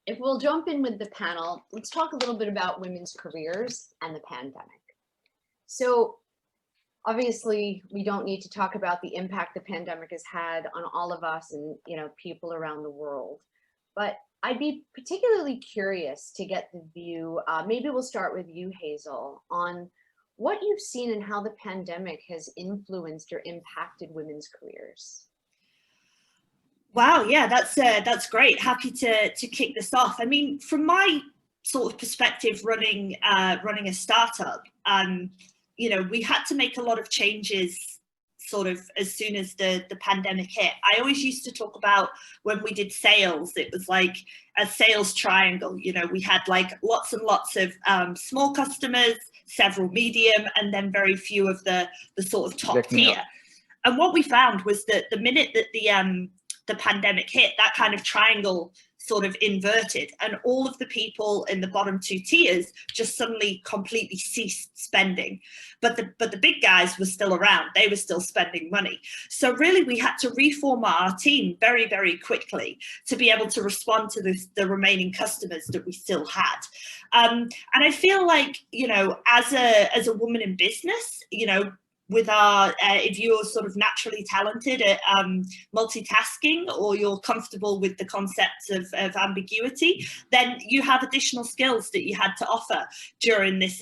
If we'll jump in with the panel, let's talk a little bit about women's careers and the pandemic. So obviously, we don't need to talk about the impact the pandemic has had on all of us and people around the world. But I'd be particularly curious to get the view. Maybe we'll start with you, Hazel, on what you've seen and how the pandemic has influenced or impacted women's careers. Wow, yeah, that's great. Happy to kick this off. I mean, from my sort of perspective, running a startup, we had to make a lot of changes sort of as soon as the pandemic hit. I always used to talk about when we did sales, it was like a sales triangle. We had like lots and lots of small customers, several medium, and then very few of the sort of top tier. And what we found was that the minute that the pandemic hit, that kind of triangle sort of inverted, and all of the people in the bottom two tiers just suddenly completely ceased spending. But the big guys were still around. They were still spending money. So really we had to reform our team very, very quickly to be able to respond to the remaining customers that we still had. And I feel like, as a woman in business, with our, if you're sort of naturally talented at multitasking, or you're comfortable with the concepts of ambiguity, then you have additional skills that you had to offer during this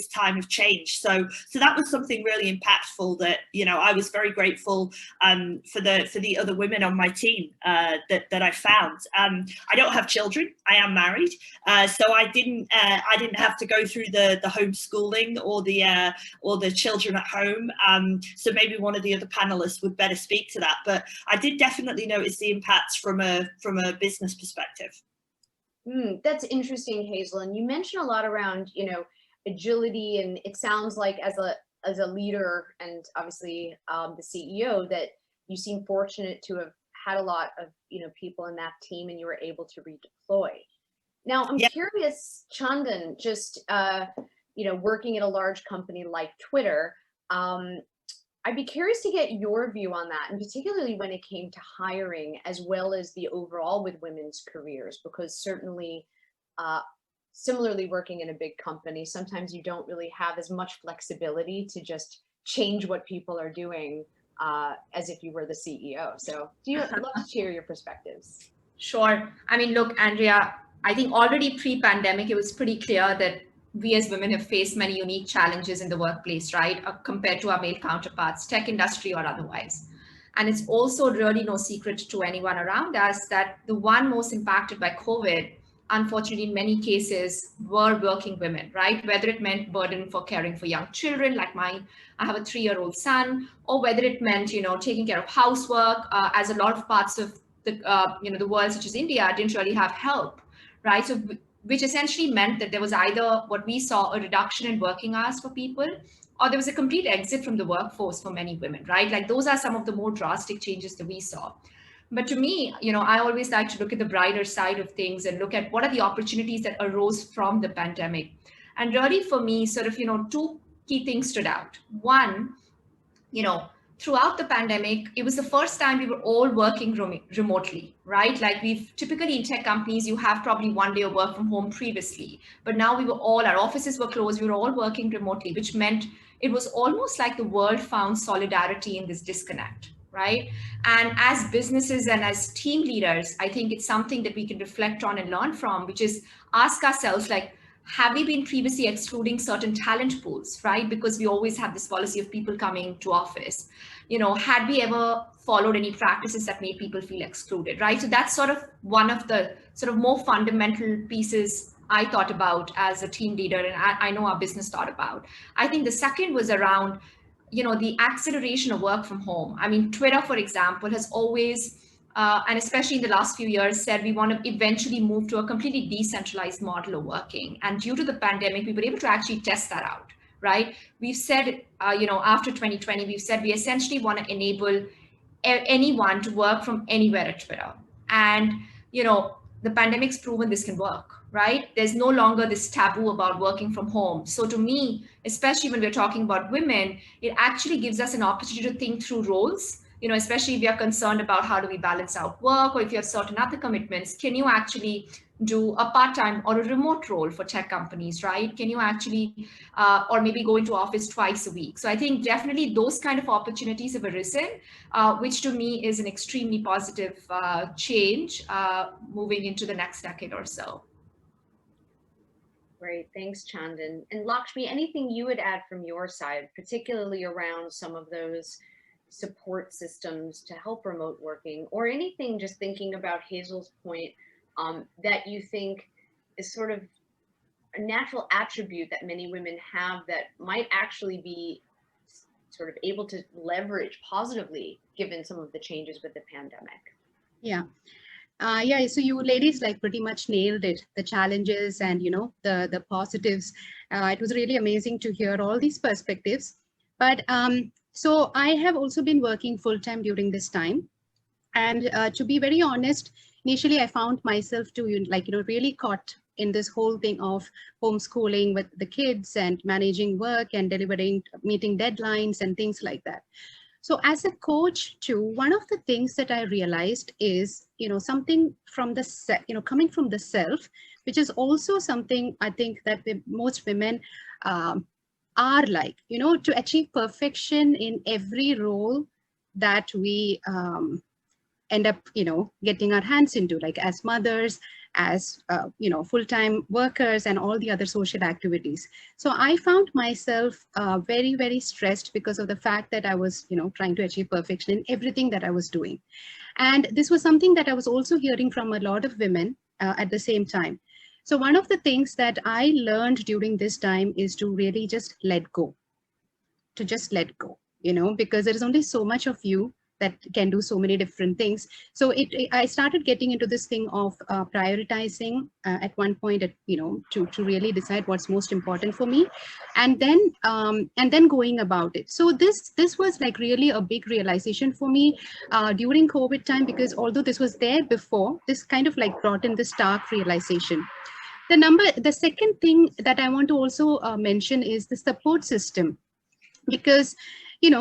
time of change. So that was something really impactful that, I was very grateful for the other women on my team that I found. I don't have children. I am married, so I didn't have to go through the homeschooling or the children at home. So maybe one of the other panelists would better speak to that, but I did definitely notice the impacts from a business perspective. That's interesting, Hazel. And you mentioned a lot around, agility, and it sounds like as a leader and obviously the CEO, that you seem fortunate to have had a lot of people in that team, and you were able to redeploy. Now, I'm curious, Chandan, just working at a large company like Twitter. I'd be curious to get your view on that, and particularly when it came to hiring, as well as the overall with women's careers, because certainly, similarly working in a big company, sometimes you don't really have as much flexibility to just change what people are doing as if you were the CEO. So I'd love to hear your perspectives. Sure. I mean, look, Andrea, I think already pre-pandemic, it was pretty clear that we as women have faced many unique challenges in the workplace, right? Compared to our male counterparts, tech industry or otherwise. And it's also really no secret to anyone around us that the one most impacted by COVID, unfortunately, in many cases, were working women, right? Whether it meant burden for caring for young children like mine, I have a 3-year-old son, or whether it meant, taking care of housework, as a lot of parts of the world, such as India, didn't really have help, right? So, which essentially meant that there was either what we saw, a reduction in working hours for people, or there was a complete exit from the workforce for many women, right? Like those are some of the more drastic changes that we saw. But to me, I always like to look at the brighter side of things and look at what are the opportunities that arose from the pandemic. And really for me, sort of, two key things stood out. One, throughout the pandemic, it was the first time we were all working remotely, right? Like we've typically in tech companies, you have probably one day of work from home previously, but now our offices were closed, we were all working remotely, which meant it was almost like the world found solidarity in this disconnect, right? And as businesses and as team leaders, I think it's something that we can reflect on and learn from, which is ask ourselves, like, have we been previously excluding certain talent pools, right? Because we always have this policy of people coming to office. Had we ever followed any practices that made people feel excluded, right? So that's sort of one of the sort of more fundamental pieces I thought about as a team leader, and I know our business thought about. I think the second was around, the acceleration of work from home. I mean, Twitter, for example, has always and especially in the last few years, said we want to eventually move to a completely decentralized model of working. And due to the pandemic, we were able to actually test that out, right? We've said, after 2020, we've said we essentially want to enable anyone to work from anywhere at Twitter. And, the pandemic's proven this can work, right? There's no longer this taboo about working from home. So to me, especially when we're talking about women, it actually gives us an opportunity to think through roles, especially if you're concerned about how do we balance out work, or if you have certain other commitments, can you actually do a part-time or a remote role for tech companies, right? Can you actually, or maybe go into office twice a week? So I think definitely those kind of opportunities have arisen, which to me is an extremely positive change moving into the next decade or so. Great, thanks, Chandan. And Lakshmi, anything you would add from your side, particularly around some of those support systems to help remote working, or anything just thinking about Hazel's point that you think is sort of a natural attribute that many women have that might actually be sort of able to leverage positively given some of the changes with the pandemic? Yeah. Yeah, so you ladies like pretty much nailed it, the challenges and, the positives. It was really amazing to hear all these perspectives. But so I have also been working full time during this time. And to be very honest, initially I found myself to really caught in this whole thing of homeschooling with the kids and managing work and delivering, meeting deadlines and things like that. So as a coach too, one of the things that I realized is, something from the, coming from the self, which is also something I think that most women are like, to achieve perfection in every role that we end up, getting our hands into, like as mothers, as, full-time workers and all the other social activities. So I found myself very, very stressed because of the fact that I was, trying to achieve perfection in everything that I was doing. And this was something that I was also hearing from a lot of women at the same time. So one of the things that I learned during this time is to really just let go, because there is only so much of you that can do so many different things. So I started getting into this thing of prioritizing at one point, to really decide what's most important for me, and then going about it. So this was like really a big realization for me during COVID time, because although this was there before, this kind of like brought in this stark realization. The second thing that I want to also mention is the support system, because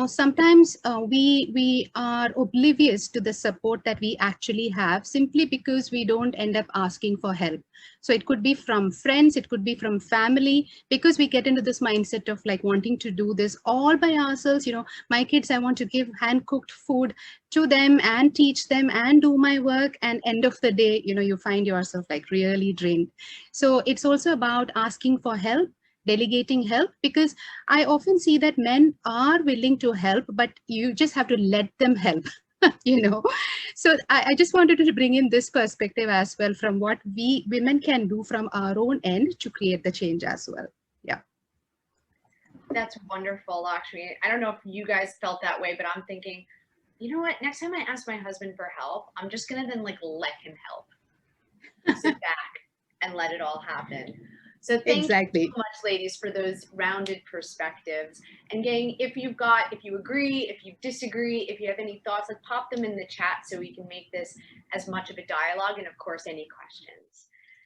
sometimes we are oblivious to the support that we actually have, simply because we don't end up asking for help. So it could be from friends, it could be from family, because we get into this mindset of like wanting to do this all by ourselves. My kids, I want to give hand cooked food to them and teach them and do my work, and end of the day, you find yourself like really drained. So it's also about asking for help, delegating help, because I often see that men are willing to help, but you just have to let them help. So I just wanted to bring in this perspective as well, from what we women can do from our own end to create the change as well. Yeah. That's wonderful, Lakshmi. I don't know if you guys felt that way, but I'm thinking, you know what, next time I ask my husband for help, I'm just gonna then like let him help. Sit back and let it all happen. So thank you so much, ladies, for those rounded perspectives. And gang, if you agree, if you disagree, if you have any thoughts, like pop them in the chat so we can make this as much of a dialogue, and of course, any questions.